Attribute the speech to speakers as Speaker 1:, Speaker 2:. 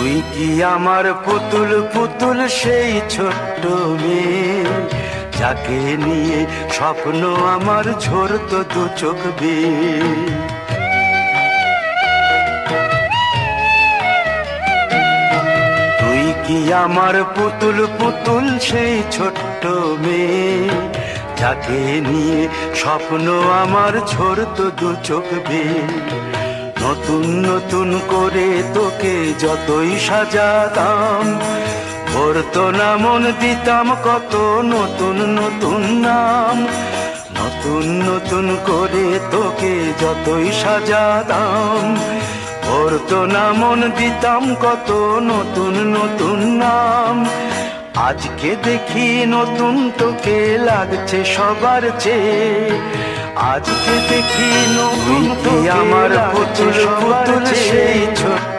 Speaker 1: তুই কি আমার পুতুল পুতুল সেই ছোট্ট মেয়ে, যাকে নিয়ে স্বপ্ন আমার ঝরতো দু চোখ বেয়ে। তুই কি আমার পুতুল পুতুল সেই ছোট্ট মেয়ে, যাকে নিয়ে স্বপ্ন আমার ঝরতো দু চোখ বেয়ে। নতুন নতুন করে তোকে যতই সাজাতাম, ভরতো না মন, দিতাম কত নতুন নতুন নাম। নতুন নতুন করে তোকে যতই সাজাতাম, ভরতো না মন, দিতাম কত নতুন নতুন নাম। আজকে দেখি নতুন তোকে লাগছে সবার চেয়ে, আজকে দেখি নতুন তোকে আমার পুতুল পুতুল সেই ছোট